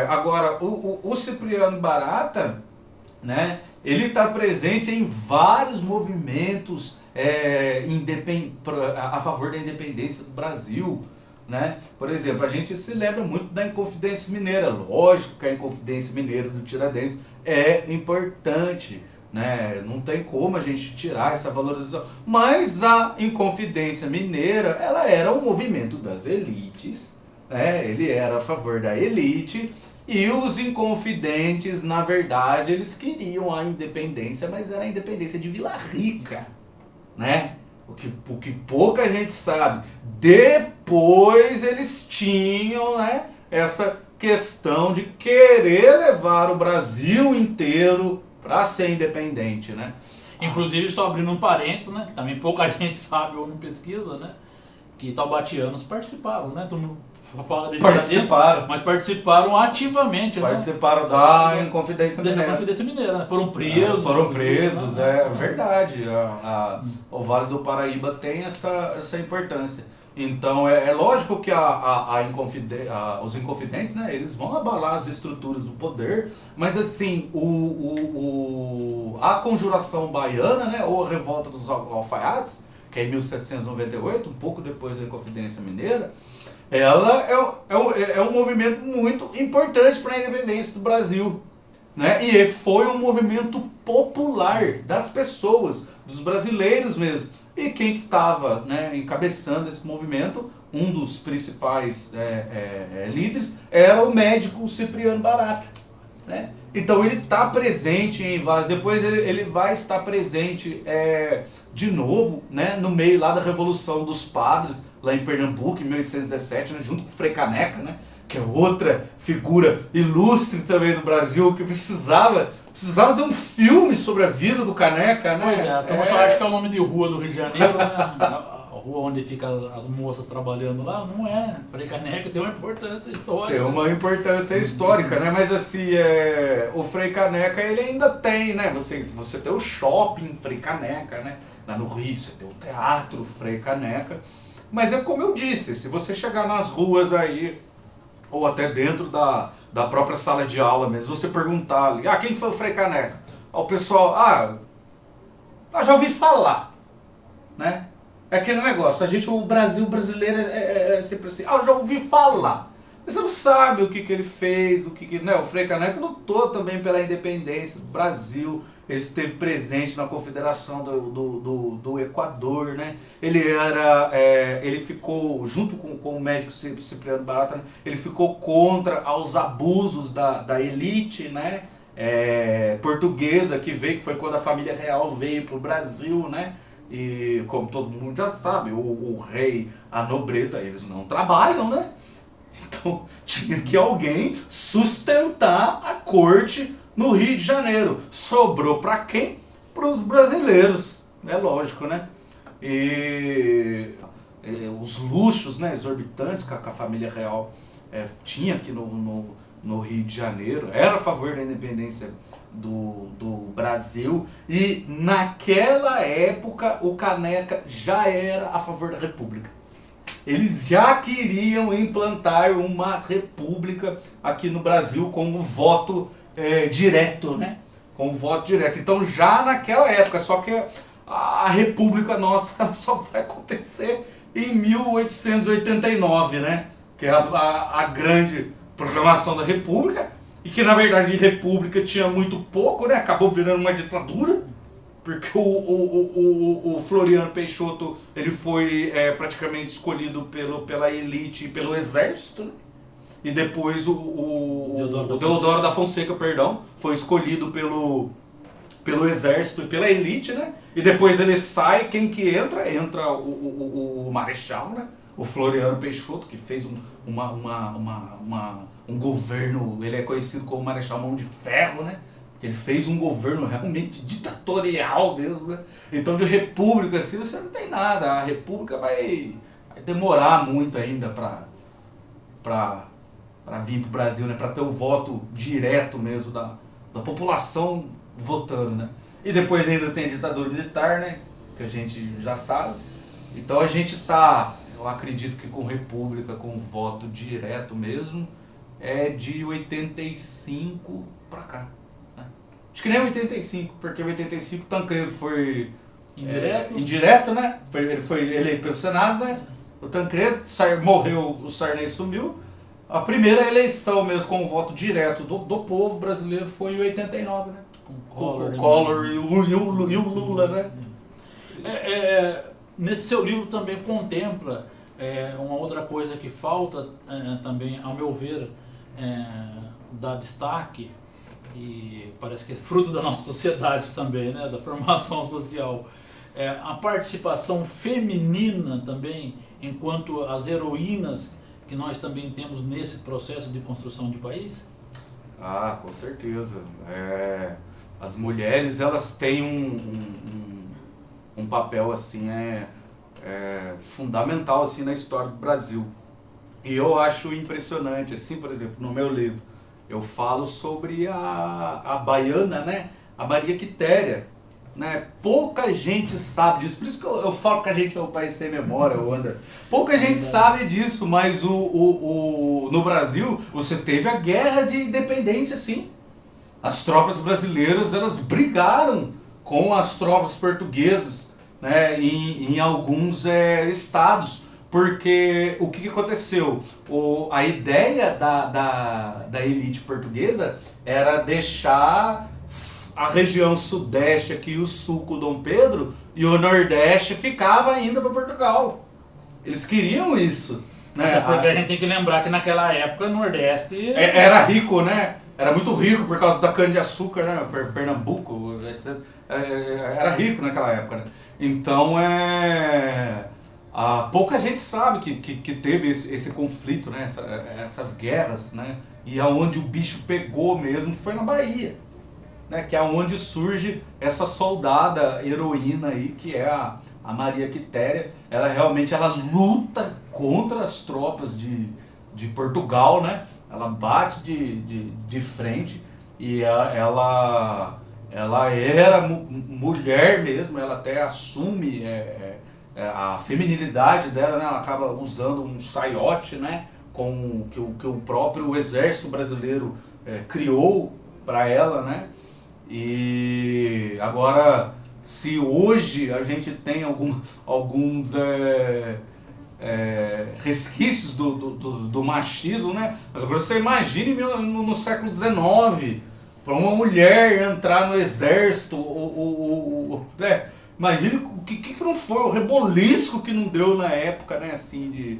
agora o Cipriano Barata, né? Ele está presente em vários movimentos a favor da independência do Brasil, né? Por exemplo, a gente se lembra muito da Inconfidência Mineira. Lógico que a Inconfidência Mineira do Tiradentes é importante, né? Não tem como a gente tirar essa valorização. Mas a Inconfidência Mineira, ela era um movimento das elites, né? Ele era a favor da elite. E os inconfidentes, na verdade, eles queriam a independência, mas era a independência de Vila Rica, né? O que pouca gente sabe. Depois eles tinham, né, essa questão de querer levar o Brasil inteiro para ser independente, né? Inclusive, só abrindo um parênteses, né, que também pouca gente sabe ou não pesquisa, né, que taubatianos participaram, né? Todo mundo fala de participaram, mas participaram ativamente, participaram, né? Da Inconfidência Mineira. Da Inconfidência Mineira, né? Foram presos. É verdade. O Vale do Paraíba tem essa importância. Então é lógico que os inconfidentes, né, eles vão abalar as estruturas do poder, mas assim, a conjuração baiana, né, ou a revolta dos alfaiates, que é em 1798, um pouco depois da Inconfidência Mineira, ela é um movimento muito importante para a independência do Brasil, né? E foi um movimento popular das pessoas, dos brasileiros mesmo. E quem que estava, né, encabeçando esse movimento, um dos principais líderes, era o médico Cipriano Barata, né? Então ele está presente em vários. Depois ele vai estar presente de novo, né, no meio lá da Revolução dos Padres, lá em Pernambuco, em 1817, né, junto com o Frei Caneca, né, que é outra figura ilustre também do Brasil, que precisava ter um filme sobre a vida do Caneca, né? Pois é, a turma só acha que é o nome de rua do Rio de Janeiro, né? A rua onde ficam as moças trabalhando lá, não é. Frei Caneca tem uma importância histórica. Tem uma importância histórica, né? Mas assim, o Frei Caneca, ele ainda tem, né? Você tem o shopping Frei Caneca, né? Lá no Rio, você tem o teatro Frei Caneca. Mas é como eu disse, se você chegar nas ruas aí, ou até dentro da própria sala de aula mesmo, você perguntar ali, quem foi o Frei Caneca? O pessoal, já ouvi falar, né? É aquele negócio, o brasileiro é sempre assim, eu já ouvi falar. Mas você não sabe o que ele fez, né? O Frei Caneca lutou também pela independência do Brasil, ele esteve presente na Confederação do Equador, né? Ele ficou, junto com o médico Cipriano Barata, né? Ele ficou contra os abusos da elite, né? Portuguesa que foi quando a família real veio para o Brasil, né? E como todo mundo já sabe, o rei, a nobreza, eles não trabalham, né? Então tinha que alguém sustentar a corte no Rio de Janeiro. Sobrou para quem? Para os brasileiros, é lógico, né? E os luxos, né, exorbitantes que a família real tinha aqui no Rio de Janeiro, era a favor da independência do Brasil, e naquela época o Caneca já era a favor da República. Eles já queriam implantar uma república aqui no Brasil com o voto direto, né? Com o voto direto. Então já naquela época, só que a república nossa só vai acontecer em 1889, né? Que é a grande proclamação da república, e que na verdade república tinha muito pouco, né? Acabou virando uma ditadura, porque o Floriano Peixoto ele foi praticamente escolhido pela elite e pelo exército, né? E depois o Deodoro da Fonseca, perdão, foi escolhido pelo exército e pela elite, né? E depois ele sai, quem que entra? Entra o Marechal, né? O Floriano Peixoto, que fez um governo, ele é conhecido como Marechal Mão de Ferro, né? Ele fez um governo realmente ditatorial mesmo, né? Então de república assim você não tem nada. A república vai demorar muito ainda para vir para o Brasil, né? Para ter o voto direto mesmo da população votando, né? E depois ainda tem a ditadura militar, né? Que a gente já sabe. Então a gente tá, eu acredito que com república, com voto direto mesmo, é de 85 para cá. Acho que nem 85, porque 85 Tancredo foi indireto, né? Ele foi eleito pelo Senado, né? O Tancredo morreu, o Sarney sumiu. A primeira eleição mesmo com o voto direto do povo brasileiro foi em 89, né? Com o Collor e o Lula, né? Nesse seu livro também contempla uma outra coisa que falta também, ao meu ver, dar destaque, e parece que é fruto da nossa sociedade também, né, da formação social, a participação feminina também, enquanto as heroínas que nós também temos nesse processo de construção de país? Ah, com certeza. As mulheres, elas têm um papel assim, fundamental assim, na história do Brasil. E eu acho impressionante, assim, por exemplo, no meu livro, eu falo sobre a baiana, né? A Maria Quitéria, né? Pouca gente sabe disso, por isso que eu falo que a gente é um país sem memória, André. Pouca gente sabe disso, mas no Brasil você teve a guerra de independência, sim. As tropas brasileiras, elas brigaram com as tropas portuguesas, né? Em alguns estados. Porque o que aconteceu? A ideia da elite portuguesa era deixar a região sudeste aqui, o sul com Dom Pedro, e o nordeste ficava ainda para Portugal. Eles queriam isso. Né? Até porque a gente tem que lembrar que naquela época o Nordeste era rico, né? Era muito rico por causa da cana-de-açúcar, né? Pernambuco, etc. Era rico naquela época, né? Então pouca gente sabe que teve esse conflito, né? Essas guerras, né? E aonde o bicho pegou mesmo foi na Bahia, né? Que é onde surge essa soldada heroína aí, que é a Maria Quitéria. Ela realmente luta contra as tropas de Portugal, né? Ela bate de frente e ela era mulher mesmo, ela até assume a feminilidade dela, né? Ela acaba usando um saiote, né? Que o próprio exército brasileiro criou para ela, né? E agora, se hoje a gente tem alguns resquícios do machismo, né? Mas agora você imagine no século XIX, para uma mulher entrar no exército, né? Imagine o que não foi, o rebolisco que não deu na época, né? Assim, de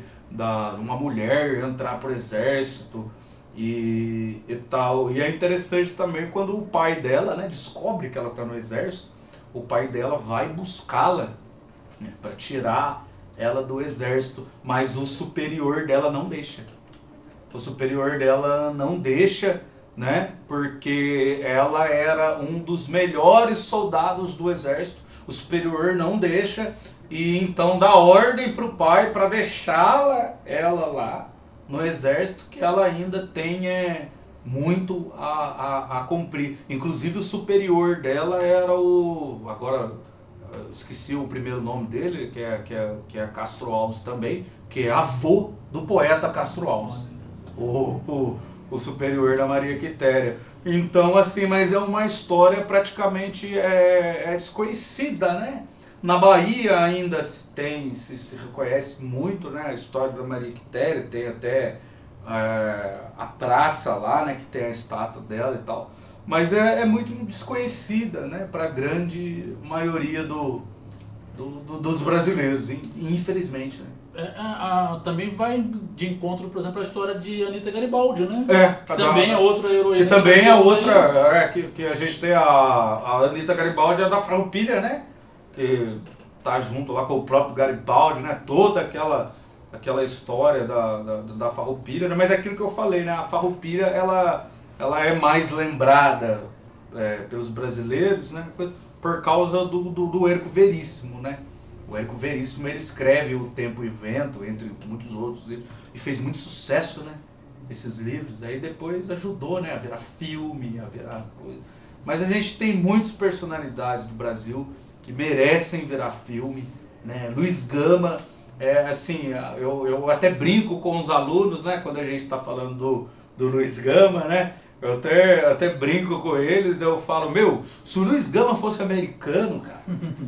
uma mulher entrar pro exército e tal. E é interessante também quando o pai dela, né, descobre que ela está no exército, o pai dela vai buscá-la, né, para tirar ela do exército, mas o superior dela não deixa. O superior dela não deixa, né, porque ela era um dos melhores soldados do exército. O superior não deixa e então dá ordem para o pai para ela lá no exército, que ela ainda tem muito a cumprir. Inclusive o superior dela era agora eu esqueci o primeiro nome dele, que é Castro Alves também, que é avô do poeta Castro Alves, o superior da Maria Quitéria. Então, assim, mas é uma história praticamente desconhecida, né? Na Bahia ainda se reconhece muito, né, a história da Maria Quitéria, tem até a praça lá, né, que tem a estátua dela e tal. Mas é muito desconhecida, né, para a grande maioria dos brasileiros, infelizmente, né? Também vai de encontro, por exemplo, a história de Anita Garibaldi, né? Que também é outra heroína. Que também é outra, que a gente tem a Anita Garibaldi, é da Farroupilha, né? Que tá junto lá com o próprio Garibaldi, né? Toda aquela história da Farroupilha, né? Mas é aquilo que eu falei, né? A Farroupilha, ela é mais lembrada pelos brasileiros, né, por causa do Érico Veríssimo, né? O Érico Veríssimo, ele escreve O Tempo e o Vento, entre muitos outros, e fez muito sucesso, né? Esses livros, daí depois ajudou, né, a virar filme, a virar coisa. Mas a gente tem muitas personalidades do Brasil que merecem virar filme, né? Luiz Gama, assim, eu até brinco com os alunos, né, quando a gente está falando do Luiz Gama, né? Eu até brinco com eles, eu falo, se o Luiz Gama fosse americano, cara,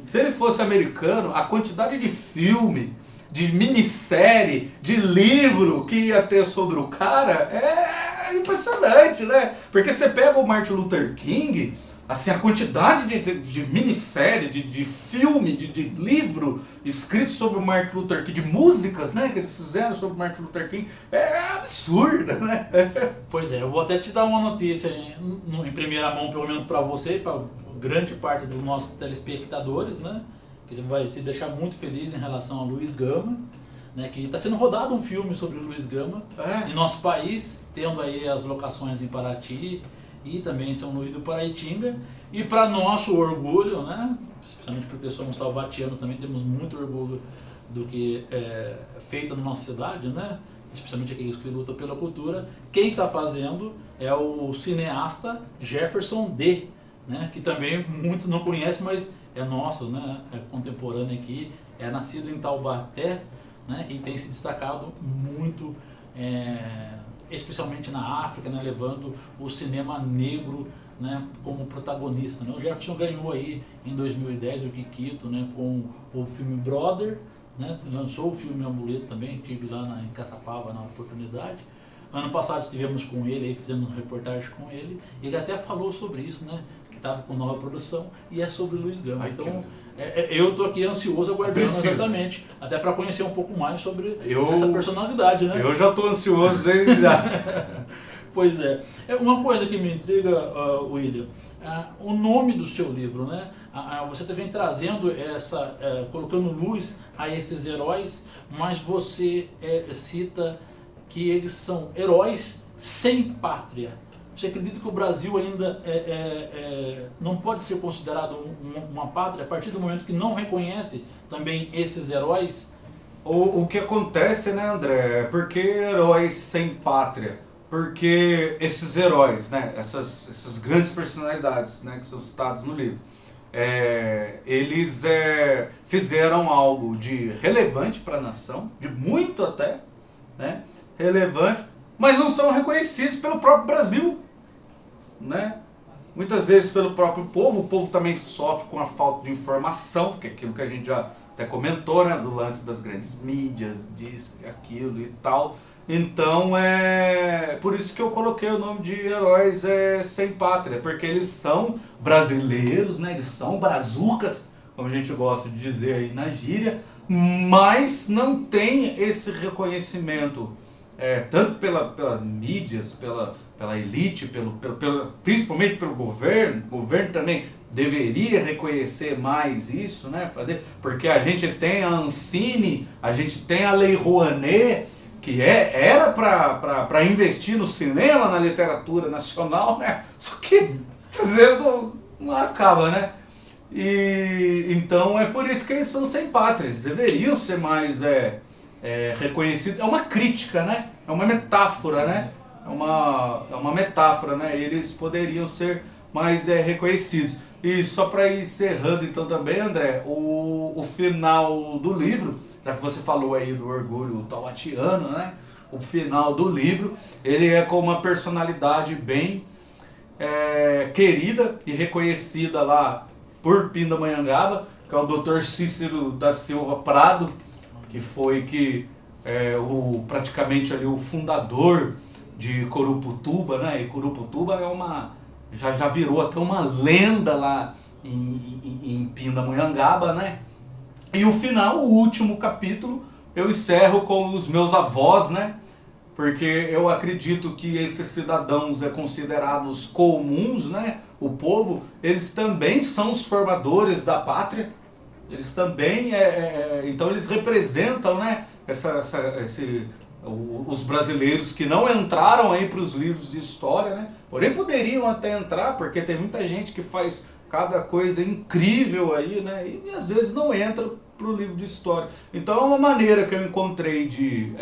se ele fosse americano, a quantidade de filme, de minissérie, de livro que ia ter sobre o cara é impressionante, né? Porque você pega o Martin Luther King, assim, a quantidade de minissérie, de filme, de livro escrito sobre o Martin Luther King, de músicas, né, que eles fizeram sobre o Martin Luther King, é absurda, né? Pois é, eu vou até te dar uma notícia em primeira mão, pelo menos para você e para grande parte dos nossos telespectadores, né? Que vai te deixar muito feliz em relação a Luiz Gama, né? Que está sendo rodado um filme sobre o Luiz Gama em nosso país, tendo aí as locações em Paraty e também em São Luís do Paraitinga. E para nosso orgulho, né? Especialmente porque somos taubatianos, também temos muito orgulho do que é feito na nossa cidade, né? Especialmente aqueles que lutam pela cultura. Quem está fazendo é o cineasta Jefferson D, né? Que também muitos não conhecem, mas é nosso, né? É contemporâneo aqui, é nascido em Taubaté, né? E tem se destacado muito, especialmente na África, né? Levando o cinema negro, né? Como protagonista, né? O Jefferson ganhou aí em 2010 o Kikito, né? Com o filme Brother, né? Lançou o filme Amuleto também, estive lá em Caçapava na oportunidade. Ano passado estivemos com ele, aí fizemos uma reportagem com ele, e ele até falou sobre isso, né? Que estava com nova produção, e é sobre Luiz Gama. Então, eu estou aqui ansioso, aguardando exatamente, até para conhecer um pouco mais sobre essa personalidade, né? Eu já estou ansioso desde já. Pois é. Uma coisa que me intriga, William, o nome do seu livro, né? Você também trazendo colocando luz a esses heróis, mas você cita que eles são heróis sem pátria. Você acredita que o Brasil ainda não pode ser considerado uma pátria a partir do momento que não reconhece também esses heróis? O que acontece, né, André? Por que heróis sem pátria? Porque esses heróis, né, essas grandes personalidades, né, que são citados no livro, eles fizeram algo de relevante para a nação, de muito até, né, relevante, mas não são reconhecidos pelo próprio Brasil, né? Muitas vezes pelo próprio povo. O povo também sofre com a falta de informação, porque é aquilo que a gente já até comentou, né, do lance das grandes mídias, disso e aquilo e tal. Então por isso que eu coloquei o nome de heróis sem pátria, porque eles são brasileiros, né, eles são brazucas, como a gente gosta de dizer aí na gíria, mas não tem esse reconhecimento, tanto pela mídias, pela elite, principalmente pelo governo. O governo também deveria reconhecer mais isso, né? Porque a gente tem a Ancine, a gente tem a Lei Rouanet, que era para investir no cinema, na literatura nacional, né? Só que às vezes não acaba, né? E então é por isso que eles são sem pátria. Eles deveriam ser mais reconhecidos. É uma crítica, né? É uma metáfora, né? É uma metáfora, né? Eles poderiam ser mais reconhecidos. E só para ir encerrando então também, André, o final do livro, já que você falou aí do orgulho taubatiano, né? O final do livro, ele é com uma personalidade bem querida e reconhecida lá por Pindamonhangaba, que é o Dr. Cícero da Silva Prado, que foi praticamente ali o fundador de Coruputuba, né? E Coruputuba já virou até uma lenda lá em Pindamonhangaba, né? E o final, o último capítulo, eu encerro com os meus avós, né? Porque eu acredito que esses cidadãos considerados comuns, né? O povo, eles também são os formadores da pátria. Eles também, então eles representam, né? os brasileiros que não entraram aí para os livros de história, né? Porém poderiam até entrar, porque tem muita gente que faz cada coisa incrível aí, né? E às vezes não entra para o livro de história. Então é uma maneira que eu encontrei de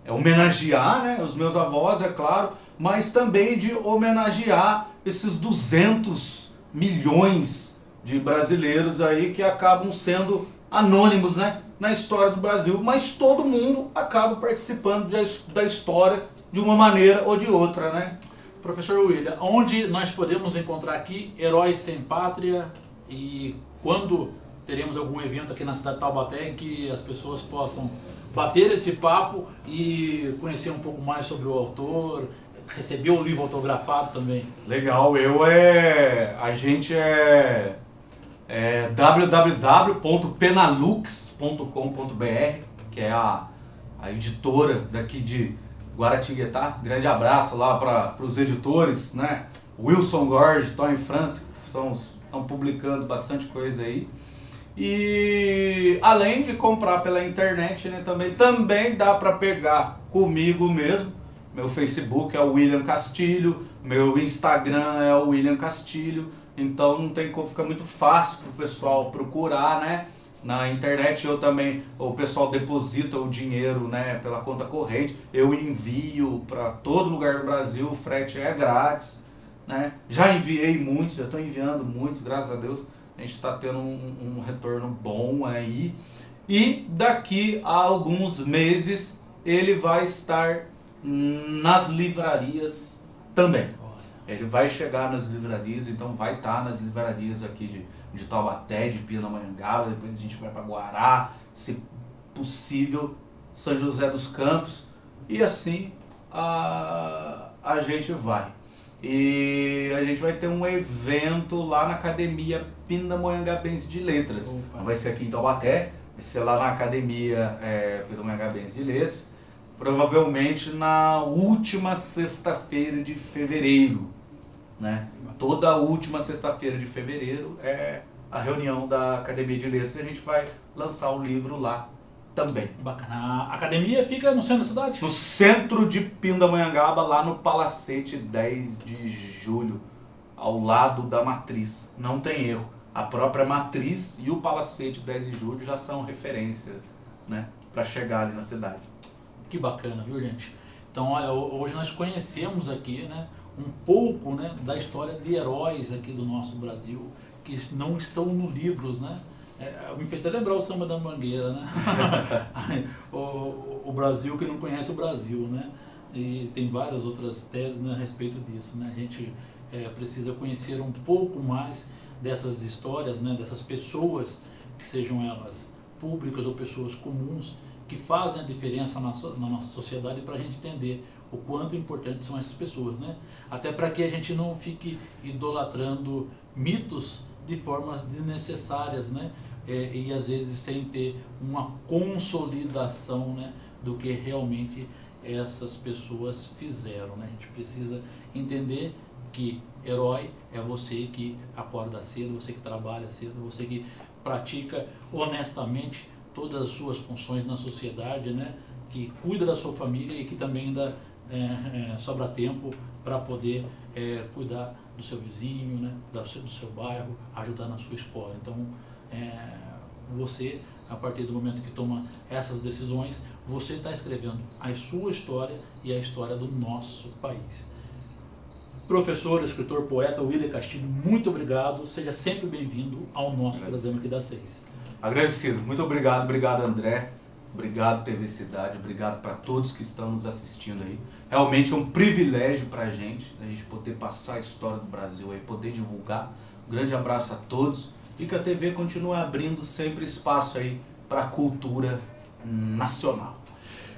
homenagear, né, os meus avós, é claro, mas também de homenagear esses 200 milhões de brasileiros aí que acabam sendo anônimos, né, na história do Brasil, mas todo mundo acaba participando da história de uma maneira ou de outra, né? Professor William, onde nós podemos encontrar aqui Heróis Sem Pátria e quando teremos algum evento aqui na cidade de Taubaté em que as pessoas possam bater esse papo e conhecer um pouco mais sobre o autor, receber o livro autografado também? Legal, a gente é www.penalux.com.br, que é a editora daqui de Guaratinguetá. Grande abraço lá para os editores, né? Wilson Gorge, Tony Francis, estão publicando bastante coisa aí. E além de comprar pela internet, né, também dá para pegar comigo mesmo. Meu Facebook é o William Castilho, meu Instagram é o William Castilho. Então não tem como, fica muito fácil para o pessoal procurar, né? Na internet o pessoal deposita o dinheiro, né, pela conta corrente, eu envio para todo lugar do Brasil, o frete é grátis, né? Já enviei muitos, já estou enviando muitos, graças a Deus, a gente está tendo um retorno bom aí. E daqui a alguns meses ele vai estar nas livrarias também. Ele vai chegar nas livrarias, então vai estar nas livrarias aqui de Taubaté, de Pindamonhangaba, depois a gente vai para Guará, se possível, São José dos Campos, e assim a gente vai. E a gente vai ter um evento lá na Academia Pindamonhangabense de Letras. Opa. Vai ser aqui em Taubaté, vai ser lá na Academia Pindamonhangabense de Letras, provavelmente na última sexta-feira de fevereiro, né? Toda última sexta-feira de fevereiro é a reunião da Academia de Letras e a gente vai lançar o livro lá também. Bacana. A academia fica no centro da cidade? No centro de Pindamonhangaba, lá no Palacete 10 de Julho, ao lado da Matriz. Não tem erro. A própria Matriz e o Palacete 10 de Julho já são referência, né, para chegar ali na cidade. Que bacana, viu, gente? Então, olha, hoje nós conhecemos aqui, né, um pouco, né, da história de heróis aqui do nosso Brasil, que não estão nos livros, né? Me fez até lembrar o Samba da Mangueira, né? o Brasil que não conhece o Brasil, né? E tem várias outras teses, né, a respeito disso, né? A gente precisa conhecer um pouco mais dessas histórias, né, dessas pessoas, que sejam elas públicas ou pessoas comuns, que fazem a diferença na nossa sociedade, para a gente entender o quanto importantes são essas pessoas, né? Até para que a gente não fique idolatrando mitos de formas desnecessárias, né? E às vezes sem ter uma consolidação, né, do que realmente essas pessoas fizeram, né? A gente precisa entender que herói é você que acorda cedo, você que trabalha cedo, você que pratica honestamente todas as suas funções na sociedade, né? Que cuida da sua família e que também ainda sobra tempo para poder cuidar do seu vizinho, né? do seu bairro, ajudar na sua escola. Então, você, a partir do momento que toma essas decisões, você está escrevendo a sua história e a história do nosso país. Professor, escritor, poeta William Castilho, muito obrigado. Seja sempre bem-vindo ao nosso programa aqui das 6. Agradecido. Muito obrigado. Obrigado, André. Obrigado, TV Cidade. Obrigado para todos que estão nos assistindo aí. Realmente é um privilégio para a gente poder passar a história do Brasil aí, poder divulgar. Um grande abraço a todos e que a TV continue abrindo sempre espaço aí para a cultura nacional.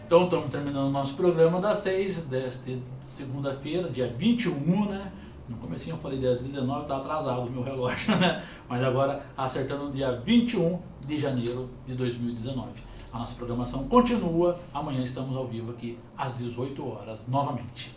Então, estamos terminando o nosso programa das 6, desta segunda-feira, dia 21, né? No comecinho eu falei dia 19, está atrasado o meu relógio, né? Mas agora acertando no dia 21 de janeiro de 2019. A nossa programação continua, amanhã estamos ao vivo aqui às 18 horas novamente.